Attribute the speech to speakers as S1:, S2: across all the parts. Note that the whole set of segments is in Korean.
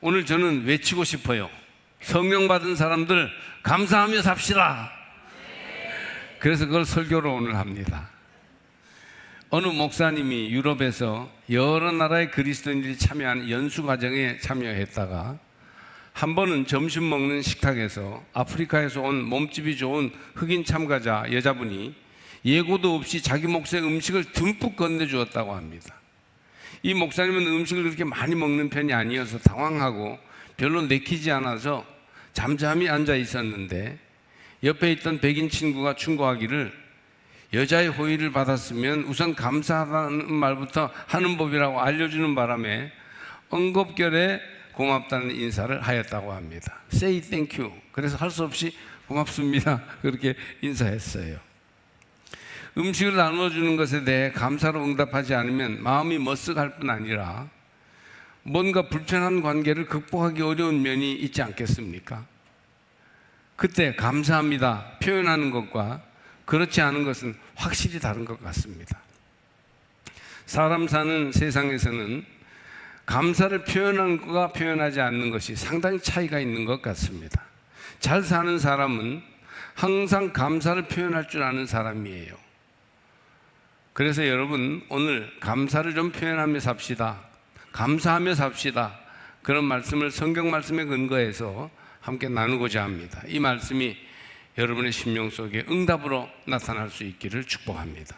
S1: 오늘 저는 외치고 싶어요. 성령 받은 사람들 감사하며 삽시다. 그래서 그걸 설교로 오늘 합니다. 어느 목사님이 유럽에서 여러 나라의 그리스도인들이 참여한 연수 과정에 참여했다가 한 번은 점심 먹는 식탁에서 아프리카에서 온 몸집이 좋은 흑인 참가자 여자분이 예고도 없이 자기 몫의 음식을 듬뿍 건네주었다고 합니다. 이 목사님은 음식을 그렇게 많이 먹는 편이 아니어서 당황하고 별로 내키지 않아서 잠잠히 앉아 있었는데 옆에 있던 백인 친구가 충고하기를 여자의 호의를 받았으면 우선 감사하다는 말부터 하는 법이라고 알려주는 바람에 엉겁결에 고맙다는 인사를 하였다고 합니다. Say thank you. 그래서 할 수 없이 고맙습니다. 그렇게 인사했어요. 음식을 나누어주는 것에 대해 감사로 응답하지 않으면 마음이 머쓱할 뿐 아니라 뭔가 불편한 관계를 극복하기 어려운 면이 있지 않겠습니까? 그때 감사합니다 표현하는 것과 그렇지 않은 것은 확실히 다른 것 같습니다. 사람 사는 세상에서는 감사를 표현하는 것과 표현하지 않는 것이 상당히 차이가 있는 것 같습니다. 잘 사는 사람은 항상 감사를 표현할 줄 아는 사람이에요. 그래서 여러분 오늘 감사를 좀 표현하며 삽시다. 감사하며 삽시다. 그런 말씀을 성경 말씀에 근거해서 함께 나누고자 합니다. 이 말씀이 여러분의 심령 속에 응답으로 나타날 수 있기를 축복합니다.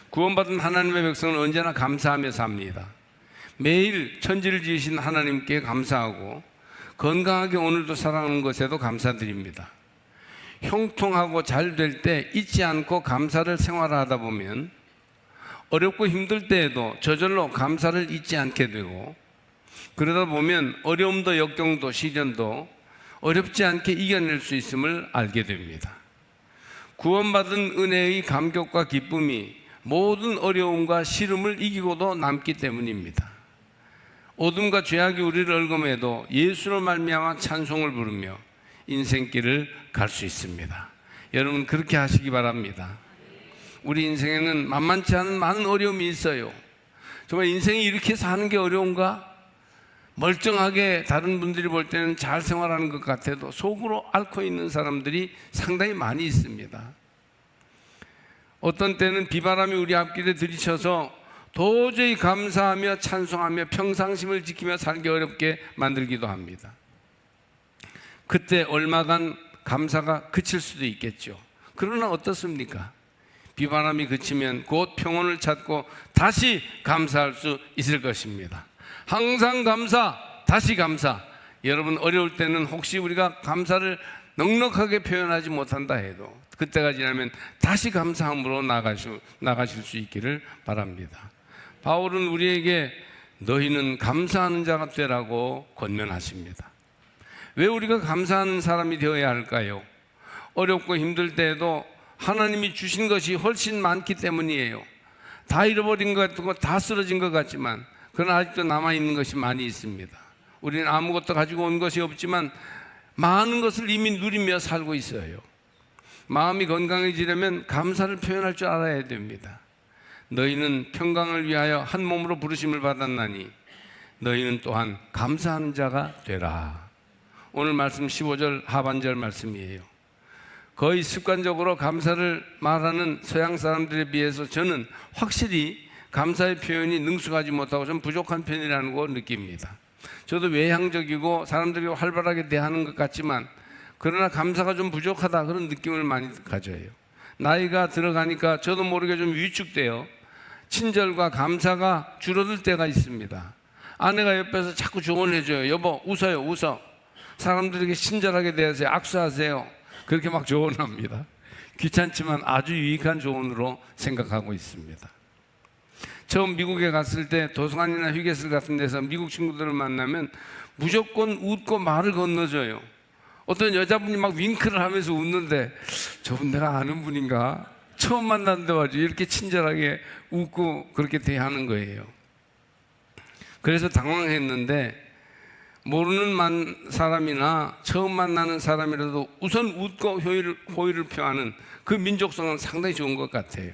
S1: 구원받은 하나님의 백성은 언제나 감사하며 삽니다. 매일 천지를 지으신 하나님께 감사하고 건강하게 오늘도 살아가는 것에도 감사드립니다. 형통하고 잘 될 때 잊지 않고 감사를 생활하다 보면 어렵고 힘들 때에도 저절로 감사를 잊지 않게 되고 그러다 보면 어려움도 역경도 시련도 어렵지 않게 이겨낼 수 있음을 알게 됩니다. 구원받은 은혜의 감격과 기쁨이 모든 어려움과 시름을 이기고도 남기 때문입니다. 어둠과 죄악이 우리를 얽음해도 예수로 말미암아 찬송을 부르며 인생길을 갈 수 있습니다. 여러분 그렇게 하시기 바랍니다. 우리 인생에는 만만치 않은 많은 어려움이 있어요. 정말 인생이 이렇게 사는 게 어려운가? 멀쩡하게 다른 분들이 볼 때는 잘 생활하는 것 같아도 속으로 앓고 있는 사람들이 상당히 많이 있습니다. 어떤 때는 비바람이 우리 앞길에 들이쳐서 도저히 감사하며 찬송하며 평상심을 지키며 살기 어렵게 만들기도 합니다. 그때 얼마간 감사가 그칠 수도 있겠죠. 그러나 어떻습니까? 비바람이 그치면 곧 평온을 찾고 다시 감사할 수 있을 것입니다. 항상 감사, 다시 감사. 여러분 어려울 때는 혹시 우리가 감사를 넉넉하게 표현하지 못한다 해도 그때가 지나면 다시 감사함으로 나가실 수 있기를 바랍니다. 바울은 우리에게 너희는 감사하는 자가 되라고 권면하십니다. 왜 우리가 감사하는 사람이 되어야 할까요? 어렵고 힘들 때에도 하나님이 주신 것이 훨씬 많기 때문이에요. 다 잃어버린 것 같고 다 쓰러진 것 같지만 그러나 아직도 남아있는 것이 많이 있습니다. 우리는 아무것도 가지고 온 것이 없지만 많은 것을 이미 누리며 살고 있어요. 마음이 건강해지려면 감사를 표현할 줄 알아야 됩니다. 너희는 평강을 위하여 한 몸으로 부르심을 받았나니 너희는 또한 감사하는 자가 되라. 오늘 말씀 15절 하반절 말씀이에요. 거의 습관적으로 감사를 말하는 서양 사람들에 비해서 저는 확실히 감사의 표현이 능숙하지 못하고 좀 부족한 편이라는 걸 느낍니다. 저도 외향적이고 사람들이 활발하게 대하는 것 같지만 그러나 감사가 좀 부족하다 그런 느낌을 많이 가져요. 나이가 들어가니까 저도 모르게 좀 위축돼요. 친절과 감사가 줄어들 때가 있습니다. 아내가 옆에서 자꾸 조언해줘요. 여보 웃어요 웃어. 사람들에게 친절하게 대하세요. 악수하세요. 그렇게 막 조언합니다. 귀찮지만 아주 유익한 조언으로 생각하고 있습니다. 처음 미국에 갔을 때 도서관이나 휴게실 같은 데서 미국 친구들을 만나면 무조건 웃고 말을 건너줘요. 어떤 여자분이 막 윙크를 하면서 웃는데 저분 내가 아는 분인가? 처음 만났는데 아주 이렇게 친절하게 웃고 그렇게 대하는 거예요. 그래서 당황했는데 모르는 사람이나 처음 만나는 사람이라도 우선 웃고 호의를 표하는 그 민족성은 상당히 좋은 것 같아요.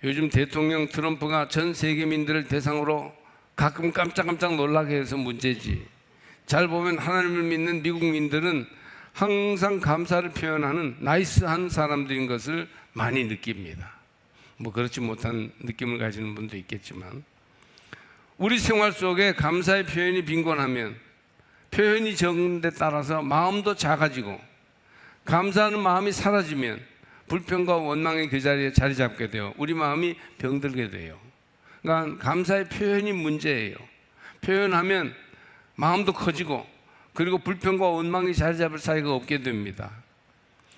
S1: 요즘 대통령 트럼프가 전 세계민들을 대상으로 가끔 깜짝깜짝 놀라게 해서 문제지. 잘 보면 하나님을 믿는 미국민들은 항상 감사를 표현하는 나이스한 사람들인 것을 많이 느낍니다. 뭐 그렇지 못한 느낌을 가지는 분도 있겠지만, 우리 생활 속에 감사의 표현이 빈곤하면 표현이 적은 데 따라서 마음도 작아지고, 감사하는 마음이 사라지면 불평과 원망이 그 자리에 자리 잡게 돼요. 우리 마음이 병들게 돼요. 그러니까 감사의 표현이 문제예요. 표현하면 마음도 커지고, 그리고 불평과 원망이 자리 잡을 사이가 없게 됩니다.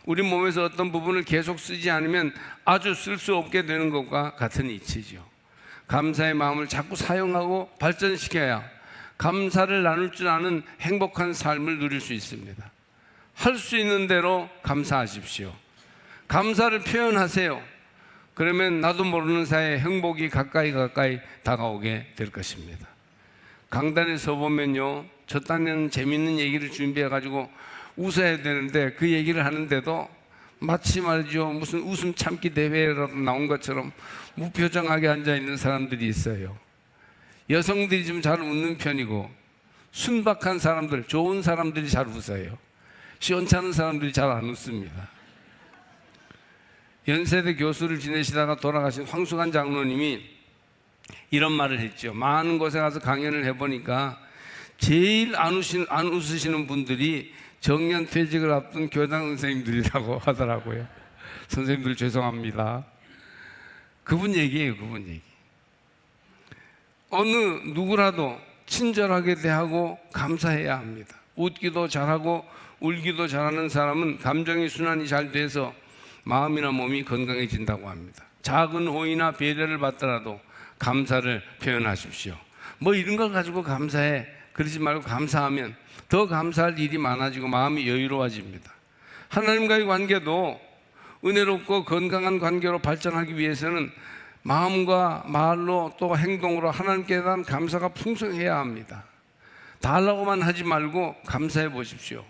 S1: 우리 몸에서 어떤 부분을 계속 쓰지 않으면 아주 쓸 수 없게 되는 것과 같은 이치죠. 감사의 마음을 자꾸 사용하고 발전시켜야 감사를 나눌 줄 아는 행복한 삶을 누릴 수 있습니다. 할 수 있는 대로 감사하십시오. 감사를 표현하세요. 그러면 나도 모르는 사이에 행복이 가까이 다가오게 될 것입니다. 강단에 서 보면요, 저 딴에는 재밌는 얘기를 준비해가지고 웃어야 되는데 그 얘기를 하는데도 마치 말이죠, 무슨 웃음 참기 대회라도 나온 것처럼 무표정하게 앉아있는 사람들이 있어요. 여성들이 좀 잘 웃는 편이고, 순박한 사람들, 좋은 사람들이 잘 웃어요. 시원찮은 사람들이 잘 안 웃습니다. 연세대 교수를 지내시다가 돌아가신 황수관 장로님이 이런 말을 했죠. 많은 곳에 가서 강연을 해보니까 제일 안 웃으시는 분들이 정년 퇴직을 앞둔 교장 선생님들이라고 하더라고요. 선생님들 죄송합니다. 그분 얘기예요, 그분 얘기. 어느 누구라도 친절하게 대하고 감사해야 합니다. 웃기도 잘하고 울기도 잘하는 사람은 감정의 순환이 잘 돼서 마음이나 몸이 건강해진다고 합니다. 작은 호의나 배려를 받더라도 감사를 표현하십시오. 뭐 이런 걸 가지고 감사해, 그러지 말고 감사하면 더 감사할 일이 많아지고 마음이 여유로워집니다. 하나님과의 관계도 은혜롭고 건강한 관계로 발전하기 위해서는 마음과 말로 또 행동으로 하나님께 대한 감사가 풍성해야 합니다. 달라고만 하지 말고 감사해 보십시오.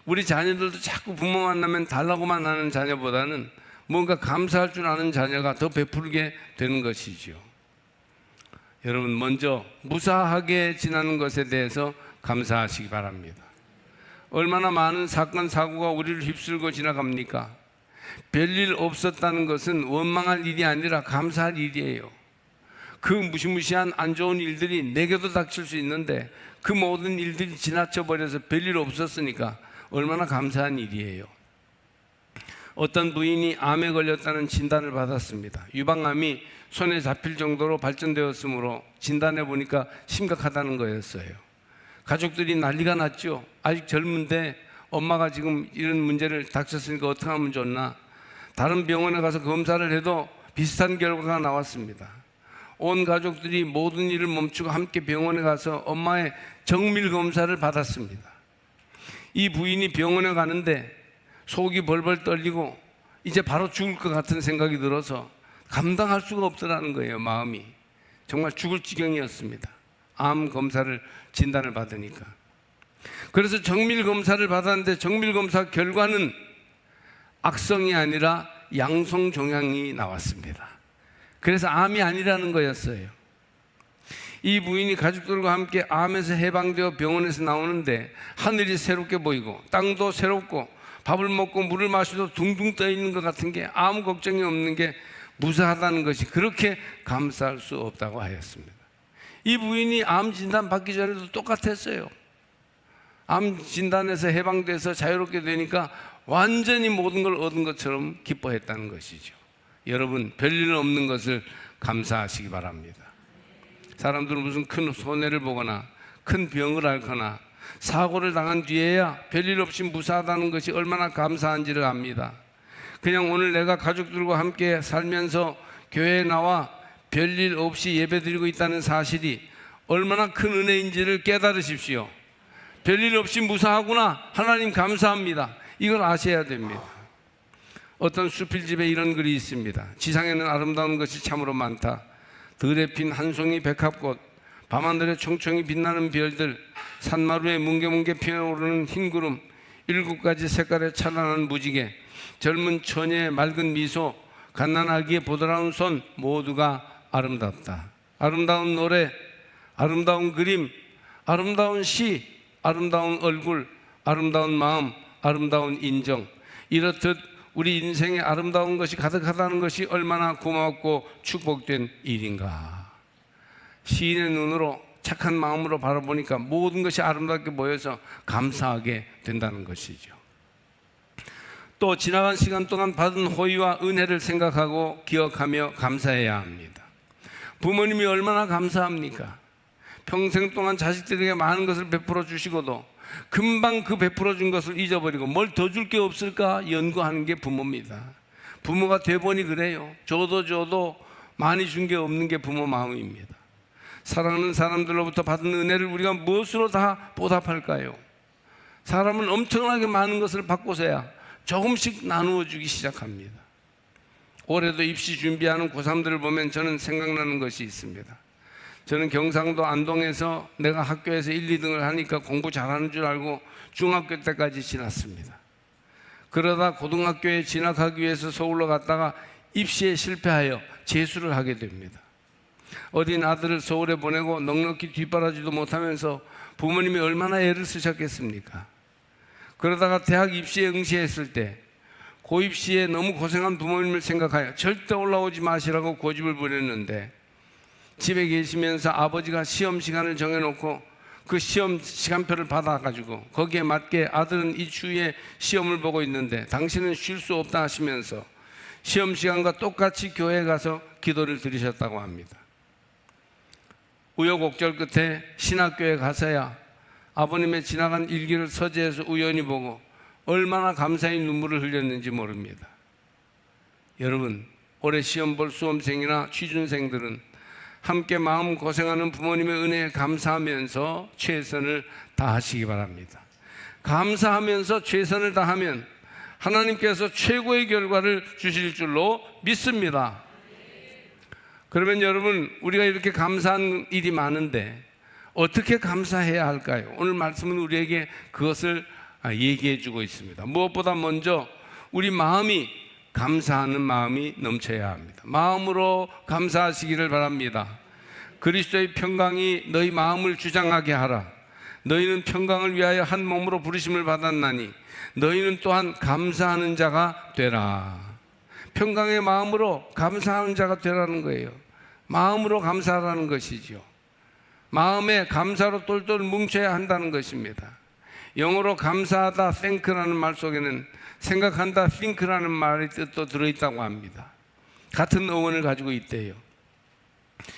S1: 우리 자녀들도 자꾸 부모 만나면 달라고만 하는 자녀보다는 뭔가 감사할 줄 아는 자녀가 더 베풀게 되는 것이죠. 여러분, 먼저 무사하게 지나는 것에 대해서 감사하시기 바랍니다. 얼마나 많은 사건 사고가 우리를 휩쓸고 지나갑니까? 별일 없었다는 것은 원망할 일이 아니라 감사할 일이에요. 그 무시무시한 안 좋은 일들이 내게도 닥칠 수 있는데 그 모든 일들이 지나쳐 버려서 별일 없었으니까 얼마나 감사한 일이에요. 어떤 부인이 암에 걸렸다는 진단을 받았습니다. 유방암이 손에 잡힐 정도로 발전되었으므로 진단해 보니까 심각하다는 거였어요. 가족들이 난리가 났죠. 아직 젊은데 엄마가 지금 이런 문제를 닥쳤으니까 어떻게 하면 좋나. 다른 병원에 가서 검사를 해도 비슷한 결과가 나왔습니다. 온 가족들이 모든 일을 멈추고 함께 병원에 가서 엄마의 정밀 검사를 받았습니다. 이 부인이 병원에 가는데 속이 벌벌 떨리고 이제 바로 죽을 것 같은 생각이 들어서 감당할 수가 없더라는 거예요. 마음이 정말 죽을 지경이었습니다. 암 검사를 진단을 받으니까. 그래서 정밀 검사를 받았는데 정밀 검사 결과는 악성이 아니라 양성 종양이 나왔습니다. 그래서 암이 아니라는 거였어요. 이 부인이 가족들과 함께 암에서 해방되어 병원에서 나오는데 하늘이 새롭게 보이고 땅도 새롭고 밥을 먹고 물을 마셔도 둥둥 떠 있는 것 같은 게 아무 걱정이 없는 게 무사하다는 것이 그렇게 감사할 수 없다고 하였습니다. 이 부인이 암 진단 받기 전에도 똑같았어요. 암 진단에서 해방돼서 자유롭게 되니까 완전히 모든 걸 얻은 것처럼 기뻐했다는 것이죠. 여러분, 별일 없는 것을 감사하시기 바랍니다. 사람들은 무슨 큰 손해를 보거나 큰 병을 앓거나 사고를 당한 뒤에야 별일 없이 무사하다는 것이 얼마나 감사한지를 압니다. 그냥 오늘 내가 가족들과 함께 살면서 교회에 나와 별일 없이 예배드리고 있다는 사실이 얼마나 큰 은혜인지를 깨달으십시오. 별일 없이 무사하구나, 하나님 감사합니다, 이걸 아셔야 됩니다. 어떤 수필집에 이런 글이 있습니다. 지상에는 아름다운 것이 참으로 많다. 들에 핀 한 송이 백합꽃, 밤하늘에 총총히 빛나는 별들, 산마루에 뭉게뭉게 피어오르는 흰구름, 7가지 색깔의 찬란한 무지개, 젊은 처녀의 맑은 미소, 갓난아기의 보드라운 손, 모두가 아름답다. 아름다운 노래, 아름다운 그림, 아름다운 시, 아름다운 얼굴, 아름다운 마음, 아름다운 인정, 이렇듯 우리 인생에 아름다운 것이 가득하다는 것이 얼마나 고맙고 축복된 일인가. 시인의 눈으로 착한 마음으로 바라보니까 모든 것이 아름답게 보여서 감사하게 된다는 것이죠. 또 지나간 시간 동안 받은 호의와 은혜를 생각하고 기억하며 감사해야 합니다. 부모님이 얼마나 감사합니까? 평생 동안 자식들에게 많은 것을 베풀어 주시고도 금방 그 베풀어 준 것을 잊어버리고 뭘 더 줄 게 없을까 연구하는 게 부모입니다. 부모가 돼보니 그래요. 줘도 많이 준 게 없는 게 부모 마음입니다. 사랑하는 사람들로부터 받은 은혜를 우리가 무엇으로 다 보답할까요? 사람은 엄청나게 많은 것을 받고서야 조금씩 나누어 주기 시작합니다. 올해도 입시 준비하는 고3들을 보면 저는 생각나는 것이 있습니다. 저는 경상도 안동에서 내가 학교에서 1, 2등을 하니까 공부 잘하는 줄 알고 중학교 때까지 지났습니다. 그러다 고등학교에 진학하기 위해서 서울로 갔다가 입시에 실패하여 재수를 하게 됩니다. 어린 아들을 서울에 보내고 넉넉히 뒷바라지도 못하면서 부모님이 얼마나 애를 쓰셨겠습니까? 그러다가 대학 입시에 응시했을 때 고입시에 너무 고생한 부모님을 생각하여 절대 올라오지 마시라고 고집을 부렸는데, 집에 계시면서 아버지가 시험 시간을 정해놓고 그 시험 시간표를 받아가지고 거기에 맞게 아들은 이 추위에 시험을 보고 있는데 당신은 쉴 수 없다 하시면서 시험 시간과 똑같이 교회에 가서 기도를 드리셨다고 합니다. 우여곡절 끝에 신학교에 가서야 아버님의 지나간 일기를 서재에서 우연히 보고 얼마나 감사의 눈물을 흘렸는지 모릅니다. 여러분, 올해 시험 볼 수험생이나 취준생들은 함께 마음 고생하는 부모님의 은혜에 감사하면서 최선을 다하시기 바랍니다. 감사하면서 최선을 다하면 하나님께서 최고의 결과를 주실 줄로 믿습니다. 그러면 여러분, 우리가 이렇게 감사한 일이 많은데 어떻게 감사해야 할까요? 오늘 말씀은 우리에게 그것을 얘기해 주고 있습니다. 무엇보다 먼저 우리 마음이 감사하는 마음이 넘쳐야 합니다. 마음으로 감사하시기를 바랍니다. 그리스도의 평강이 너희 마음을 주장하게 하라. 너희는 평강을 위하여 한 몸으로 부르심을 받았나니 너희는 또한 감사하는 자가 되라. 평강의 마음으로 감사하는 자가 되라는 거예요. 마음으로 감사하라는 것이죠. 마음에 감사로 똘똘 뭉쳐야 한다는 것입니다. 영어로 감사하다, thank라는 말 속에는 생각한다, think라는 말의 뜻도 들어있다고 합니다. 같은 어원을 가지고 있대요.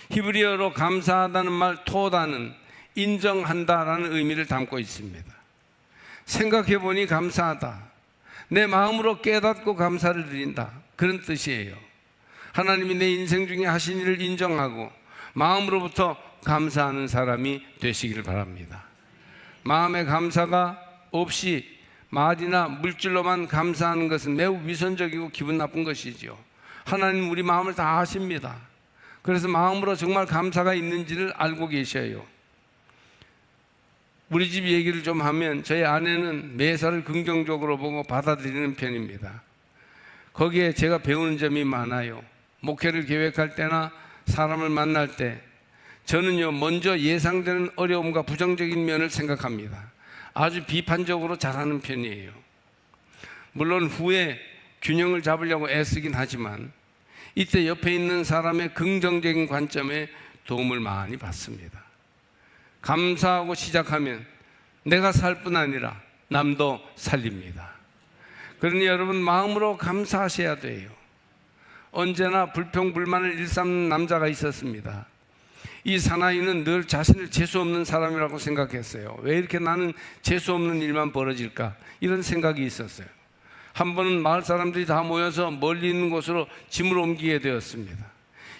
S1: 히브리어로 감사하다는 말 토다는 인정한다라는 의미를 담고 있습니다. 생각해보니 감사하다, 내 마음으로 깨닫고 감사를 드린다, 그런 뜻이에요. 하나님이 내 인생 중에 하신 일을 인정하고 마음으로부터 감사하는 사람이 되시기를 바랍니다. 마음의 감사가 없이 말이나 물질로만 감사하는 것은 매우 위선적이고 기분 나쁜 것이지요. 하나님 우리 마음을 다 아십니다. 그래서 마음으로 정말 감사가 있는지를 알고 계셔요. 우리 집 얘기를 좀 하면 저희 아내는 매사를 긍정적으로 보고 받아들이는 편입니다. 거기에 제가 배우는 점이 많아요. 목회를 계획할 때나 사람을 만날 때 저는요, 먼저 예상되는 어려움과 부정적인 면을 생각합니다. 아주 비판적으로 잘하는 편이에요. 물론 후에 균형을 잡으려고 애쓰긴 하지만 이때 옆에 있는 사람의 긍정적인 관점에 도움을 많이 받습니다. 감사하고 시작하면 내가 살 뿐 아니라 남도 살립니다. 그러니 여러분, 마음으로 감사하셔야 돼요. 언제나 불평불만을 일삼는 남자가 있었습니다. 이 사나이는 늘 자신을 재수없는 사람이라고 생각했어요. 왜 이렇게 나는 재수없는 일만 벌어질까? 이런 생각이 있었어요. 한 번은 마을 사람들이 다 모여서 멀리 있는 곳으로 짐을 옮기게 되었습니다.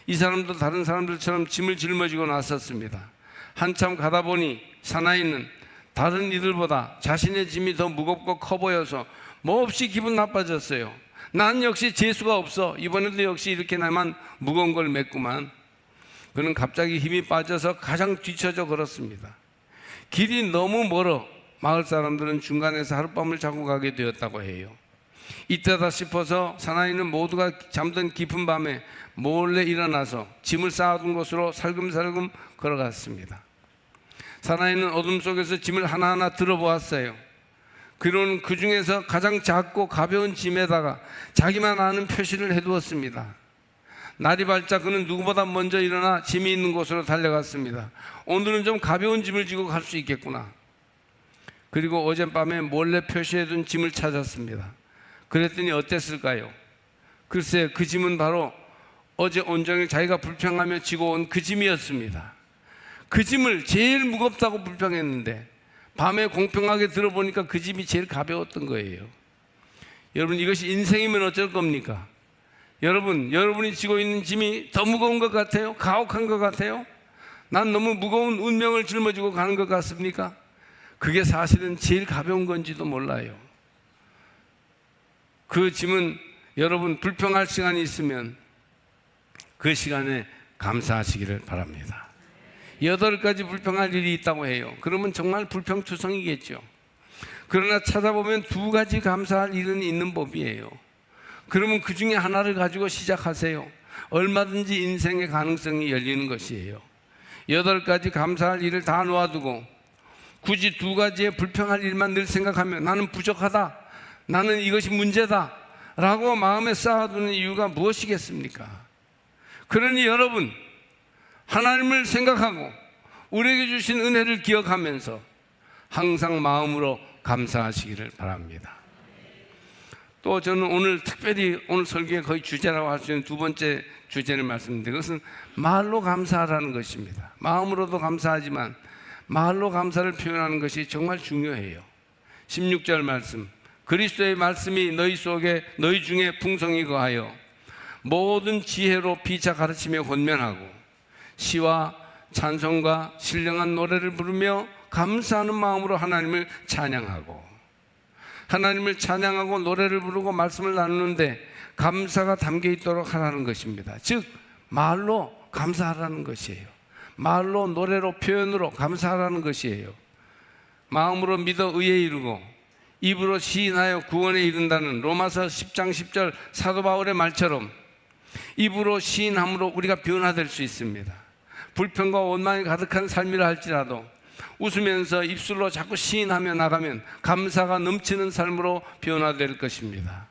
S1: 이 사람도 다른 사람들처럼 짐을 짊어지고 나섰습니다. 한참 가다 보니 사나이는 다른 이들보다 자신의 짐이 더 무겁고 커 보여서 몹시 기분 나빠졌어요. 난 역시 재수가 없어. 이번에도 역시 이렇게 나만 무거운 걸 맸구만. 그는 갑자기 힘이 빠져서 가장 뒤처져 걸었습니다. 길이 너무 멀어 마을 사람들은 중간에서 하룻밤을 자고 가게 되었다고 해요. 이때다 싶어서 사나이는 모두가 잠든 깊은 밤에 몰래 일어나서 짐을 쌓아둔 곳으로 살금살금 걸어갔습니다. 살아있는 어둠 속에서 짐을 하나하나 들어보았어요. 그로는 그 중에서 가장 작고 가벼운 짐에다가 자기만 아는 표시를 해두었습니다. 날이 밝자 그는 누구보다 먼저 일어나 짐이 있는 곳으로 달려갔습니다. 오늘은 좀 가벼운 짐을 지고 갈 수 있겠구나. 그리고 어젯밤에 몰래 표시해둔 짐을 찾았습니다. 그랬더니 어땠을까요? 글쎄, 그 짐은 바로 어제 온종일 자기가 불평하며 지고 온 그 짐이었습니다. 그 짐을 제일 무겁다고 불평했는데 밤에 공평하게 들어보니까 그 짐이 제일 가벼웠던 거예요. 여러분, 이것이 인생이면 어쩔 겁니까? 여러분이 지고 있는 짐이 더 무거운 것 같아요? 가혹한 것 같아요? 난 너무 무거운 운명을 짊어지고 가는 것 같습니까? 그게 사실은 제일 가벼운 건지도 몰라요. 그 짐은 여러분 불평할 시간이 있으면 그 시간에 감사하시기를 바랍니다. 8가지 불평할 일이 있다고 해요. 그러면 정말 불평투성이겠죠. 그러나 찾아보면 2가지 감사할 일은 있는 법이에요. 그러면 그 중에 하나를 가지고 시작하세요. 얼마든지 인생의 가능성이 열리는 것이에요. 8가지 감사할 일을 다 놓아두고 굳이 2가지의 불평할 일만 늘 생각하면 나는 부족하다, 나는 이것이 문제다 라고 마음에 쌓아두는 이유가 무엇이겠습니까? 그러니 여러분, 하나님을 생각하고 우리에게 주신 은혜를 기억하면서 항상 마음으로 감사하시기를 바랍니다. 또 저는 오늘 특별히 오늘 설교의 거의 주제라고 할 수 있는 2번째 주제를 말씀드립니다. 그것은 말로 감사하라는 것입니다. 마음으로도 감사하지만 말로 감사를 표현하는 것이 정말 중요해요. 16절 말씀, 그리스도의 말씀이 너희 중에 풍성히 거하여 모든 지혜로 피차 가르치며 권면하고 시와 찬송과 신령한 노래를 부르며 감사하는 마음으로 하나님을 찬양하고, 하나님을 찬양하고 노래를 부르고 말씀을 나누는데 감사가 담겨 있도록 하라는 것입니다. 즉 말로 감사하라는 것이에요. 말로, 노래로, 표현으로 감사하라는 것이에요. 마음으로 믿어 의에 이르고 입으로 시인하여 구원에 이른다는 로마서 10장 10절 사도 바울의 말처럼 입으로 시인함으로 우리가 변화될 수 있습니다. 불평과 원망이 가득한 삶이라 할지라도 웃으면서 입술로 자꾸 시인하며 나가면 감사가 넘치는 삶으로 변화될 것입니다.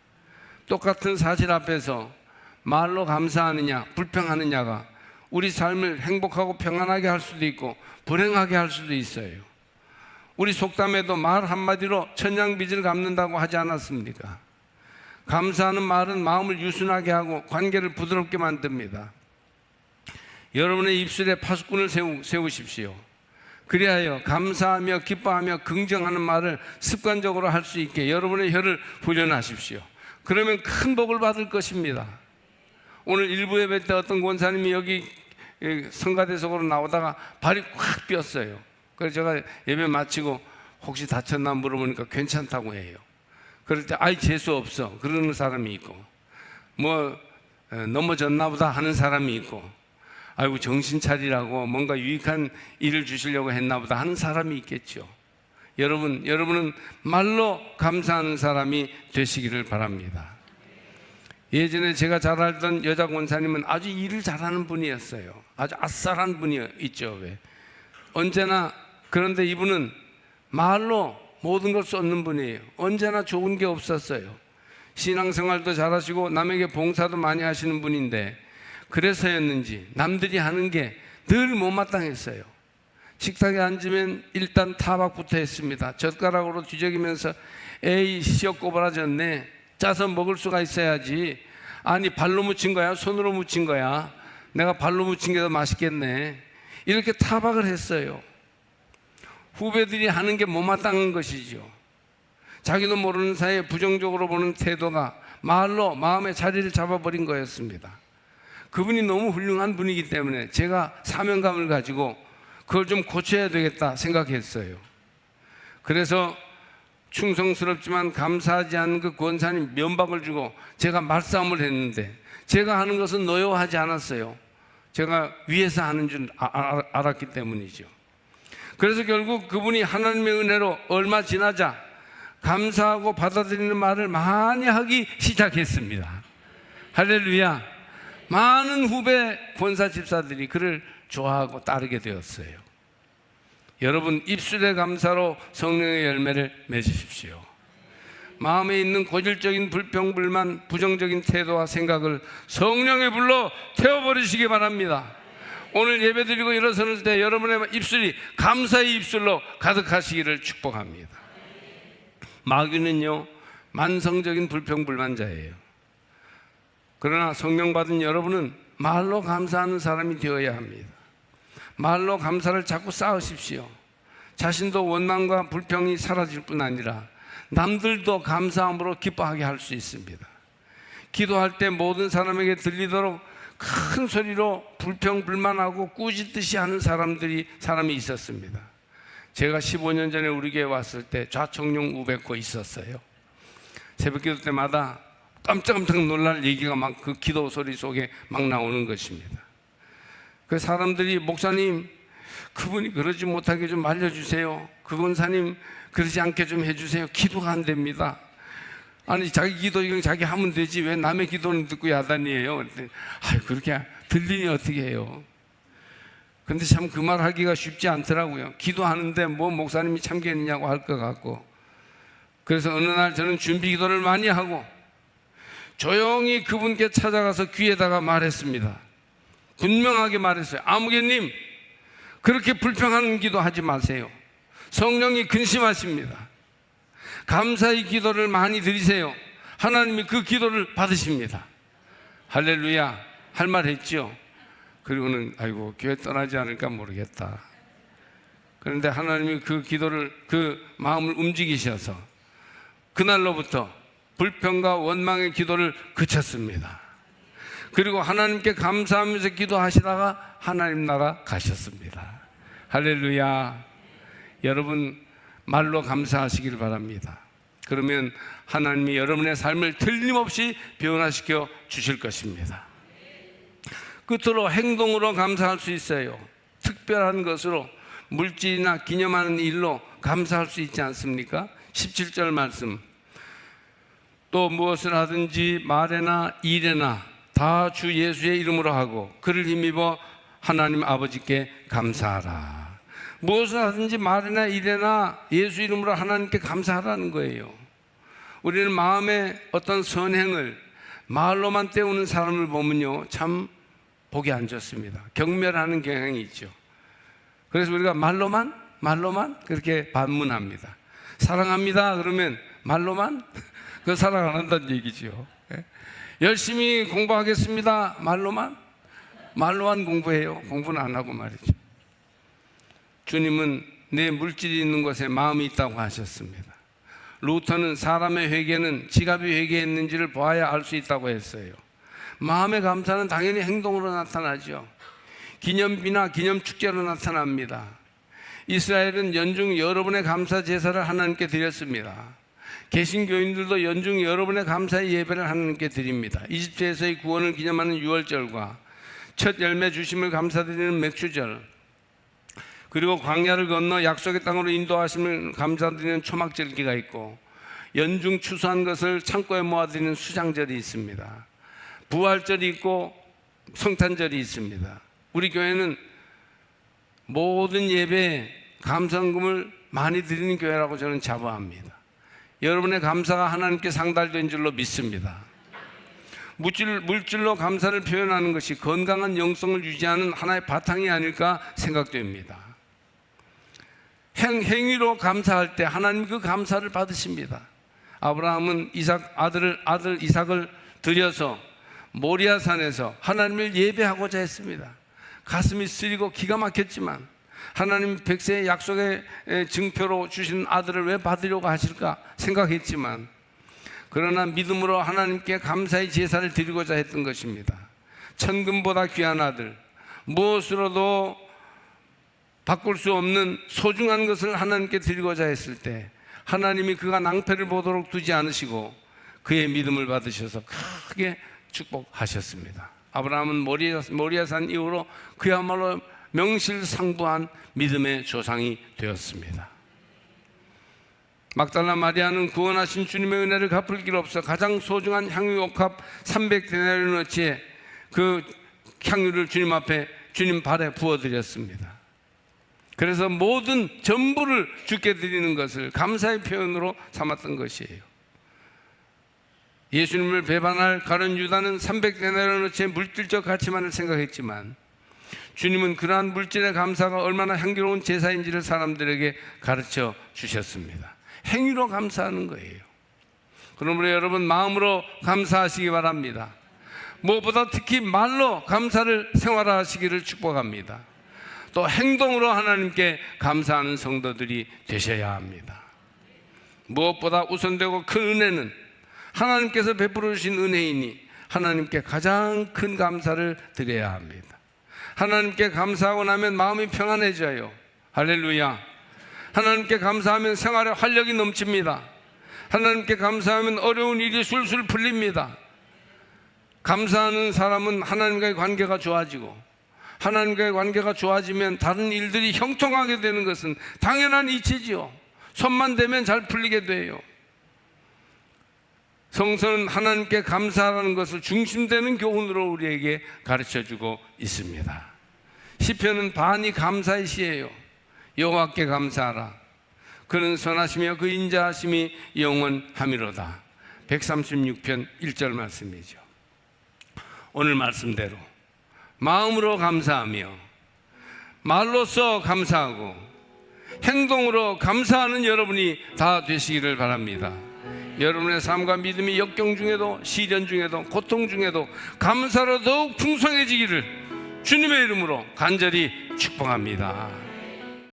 S1: 똑같은 사실 앞에서 말로 감사하느냐 불평하느냐가 우리 삶을 행복하고 평안하게 할 수도 있고 불행하게 할 수도 있어요. 우리 속담에도 말 한마디로 천냥빚을 갚는다고 하지 않았습니까? 감사하는 말은 마음을 유순하게 하고 관계를 부드럽게 만듭니다. 여러분의 입술에 파수꾼을 세우십시오. 그리하여 감사하며 기뻐하며 긍정하는 말을 습관적으로 할 수 있게 여러분의 혀를 훈련하십시오. 그러면 큰 복을 받을 것입니다. 오늘 일부 예배 때 어떤 권사님이 여기 성가대석으로 나오다가 발이 확 삐었어요. 그래서 제가 예배 마치고 혹시 다쳤나 물어보니까 괜찮다고 해요. 그럴 때 아이 재수 없어 그러는 사람이 있고, 뭐 넘어졌나 보다 하는 사람이 있고, 아이고 정신 차리라고 뭔가 유익한 일을 주시려고 했나 보다 하는 사람이 있겠죠. 여러분은 말로 감사하는 사람이 되시기를 바랍니다. 예전에 제가 잘 알던 여자 권사님은 아주 일을 잘하는 분이었어요. 아주 아싸한 분이 있죠. 왜? 언제나. 그런데 이분은 말로 모든 걸 쏟는 분이에요. 언제나 좋은 게 없었어요. 신앙생활도 잘하시고 남에게 봉사도 많이 하시는 분인데 그래서였는지 남들이 하는 게 늘 못마땅했어요. 식탁에 앉으면 일단 타박부터 했습니다. 젓가락으로 뒤적이면서 에이 시어 꼬부라졌네, 짜서 먹을 수가 있어야지, 아니 발로 묻힌 거야 손으로 묻힌 거야, 내가 발로 묻힌 게 더 맛있겠네, 이렇게 타박을 했어요. 후배들이 하는 게 못마땅한 것이죠. 자기도 모르는 사이에 부정적으로 보는 태도가 말로 마음의 자리를 잡아버린 거였습니다. 그분이 너무 훌륭한 분이기 때문에 제가 사명감을 가지고 그걸 좀 고쳐야 되겠다 생각했어요. 그래서 충성스럽지만 감사하지 않은 그 권사님 면박을 주고 제가 말싸움을 했는데 제가 하는 것은 노여워하지 않았어요. 제가 위에서 하는 줄 알았기 때문이죠. 그래서 결국 그분이 하나님의 은혜로 얼마 지나자 감사하고 받아들이는 말을 많이 하기 시작했습니다. 할렐루야. 많은 후배 권사 집사들이 그를 좋아하고 따르게 되었어요. 여러분 입술의 감사로 성령의 열매를 맺으십시오. 마음에 있는 고질적인 불평, 불만, 부정적인 태도와 생각을 성령의 불로 태워버리시기 바랍니다. 오늘 예배드리고 일어서는 때 여러분의 입술이 감사의 입술로 가득하시기를 축복합니다. 마귀는요, 만성적인 불평, 불만자예요. 그러나 성령 받은 여러분은 말로 감사하는 사람이 되어야 합니다. 말로 감사를 자꾸 쌓으십시오. 자신도 원망과 불평이 사라질 뿐 아니라 남들도 감사함으로 기뻐하게 할 수 있습니다. 기도할 때 모든 사람에게 들리도록 큰 소리로 불평, 불만하고 꾸짖듯이 하는 사람이 있었습니다. 제가 15년 전에 우리 교회 왔을 때 좌청룡 우백호 있었어요. 새벽 기도 때마다 깜짝깜짝 놀랄 얘기가 막 그 기도 소리 속에 막 나오는 것입니다. 그 사람들이 목사님, 그분이 그러지 못하게 좀 말려주세요. 그 권사님 그러지 않게 좀 해주세요. 기도가 안 됩니다. 아니 자기 기도 이건 자기 하면 되지 왜 남의 기도는 듣고 야단이에요. 그랬더니 그렇게 들리니 어떻게 해요. 근데 참 그 말 하기가 쉽지 않더라고요. 기도하는데 뭐 목사님이 참겠느냐고 할 것 같고. 그래서 어느 날 저는 준비 기도를 많이 하고 조용히 그분께 찾아가서 귀에다가 말했습니다. 분명하게 말했어요. 아무개님, 그렇게 불평하는 기도 하지 마세요. 성령이 근심하십니다. 감사의 기도를 많이 드리세요. 하나님이 그 기도를 받으십니다. 할렐루야. 할 말 했죠. 그리고는 아이고 교회 떠나지 않을까 모르겠다. 그런데 하나님이 그 기도를, 그 마음을 움직이셔서 그날로부터 불평과 원망의 기도를 그쳤습니다. 그리고 하나님께 감사하면서 기도하시다가 하나님 나라 가셨습니다. 할렐루야. 여러분 말로 감사하시길 바랍니다. 그러면 하나님이 여러분의 삶을 틀림없이 변화시켜 주실 것입니다. 끝으로 행동으로 감사할 수 있어요. 특별한 것으로 물질이나 기념하는 일로 감사할 수 있지 않습니까? 17절 말씀. 또 무엇을 하든지 말에나 일에나 다 주 예수의 이름으로 하고 그를 힘입어 하나님 아버지께 감사하라. 무엇을 하든지 말이나 일에나 예수 이름으로 하나님께 감사하라는 거예요. 우리는 마음에 어떤 선행을 말로만 때우는 사람을 보면요, 참 보기 안 좋습니다. 경멸하는 경향이 있죠. 그래서 우리가 말로만 그렇게 반문합니다. 사랑합니다 그러면 말로만 그 사랑 안 한다는 얘기죠. 열심히 공부하겠습니다 말로만 공부해요. 공부는 안 하고 말이죠. 주님은 내 물질이 있는 곳에 마음이 있다고 하셨습니다. 루터는 사람의 회개는 지갑이 회개했는지를 보아야 알 수 있다고 했어요. 마음의 감사는 당연히 행동으로 나타나죠. 기념비나 기념축제로 나타납니다. 이스라엘은 연중 여러분의 감사 제사를 하나님께 드렸습니다. 개신교인들도 연중 여러분의 감사의 예배를 하나님께 드립니다. 이집트에서의 구원을 기념하는 유월절과 첫 열매 주심을 감사드리는 맥주절, 그리고 광야를 건너 약속의 땅으로 인도하심을 감사드리는 초막절기가 있고, 연중 추수한 것을 창고에 모아드리는 수장절이 있습니다. 부활절이 있고 성탄절이 있습니다. 우리 교회는 모든 예배에 감사금을 많이 드리는 교회라고 저는 자부합니다. 여러분의 감사가 하나님께 상달된 줄로 믿습니다. 물질로 감사를 표현하는 것이 건강한 영성을 유지하는 하나의 바탕이 아닐까 생각됩니다. 행위로 감사할 때 하나님 그 감사를 받으십니다. 아브라함은 아들 이삭을 들여서 모리아산에서 하나님을 예배하고자 했습니다. 가슴이 쓰리고 기가 막혔지만 하나님 백세의 약속의 증표로 주신 아들을 왜 받으려고 하실까 생각했지만, 그러나 믿음으로 하나님께 감사의 제사를 드리고자 했던 것입니다. 천금보다 귀한 아들, 무엇으로도 바꿀 수 없는 소중한 것을 하나님께 드리고자 했을 때 하나님이 그가 낭패를 보도록 두지 않으시고 그의 믿음을 받으셔서 크게 축복하셨습니다. 아브라함은 모리아산 이후로 그야말로 명실상부한 믿음의 조상이 되었습니다. 막달라 마리아는 구원하신 주님의 은혜를 갚을 길 없어 가장 소중한 향유 옥합 300데나리온어치의 그 향유를 주님 앞에, 주님 발에 부어드렸습니다. 그래서 모든 전부를 주께 드리는 것을 감사의 표현으로 삼았던 것이에요. 예수님을 배반할 가룟 유다는 300데나리온어치의 물질적 가치만을 생각했지만 주님은 그러한 물질의 감사가 얼마나 향기로운 제사인지를 사람들에게 가르쳐 주셨습니다. 행위로 감사하는 거예요. 그러므로 여러분 마음으로 감사하시기 바랍니다. 무엇보다 특히 말로 감사를 생활화하시기를 축복합니다. 또 행동으로 하나님께 감사하는 성도들이 되셔야 합니다. 무엇보다 우선되고 큰 은혜는 하나님께서 베풀어 주신 은혜이니 하나님께 가장 큰 감사를 드려야 합니다. 하나님께 감사하고 나면 마음이 평안해져요. 할렐루야. 하나님께 감사하면 생활에 활력이 넘칩니다. 하나님께 감사하면 어려운 일이 술술 풀립니다. 감사하는 사람은 하나님과의 관계가 좋아지고, 하나님과의 관계가 좋아지면 다른 일들이 형통하게 되는 것은 당연한 이치지요. 손만 대면 잘 풀리게 돼요. 성서는 하나님께 감사하라는 것을 중심되는 교훈으로 우리에게 가르쳐주고 있습니다. 시편은 반이 감사의 시예요. 여호와께 감사하라. 그는 선하시며 그 인자하심이 영원함이로다. 136편 1절 말씀이죠. 오늘 말씀대로 마음으로 감사하며 말로써 감사하고 행동으로 감사하는 여러분이 다 되시기를 바랍니다. 여러분의 삶과 믿음이 역경 중에도, 시련 중에도, 고통 중에도 감사로 더욱 풍성해지기를 주님의 이름으로 간절히 축복합니다.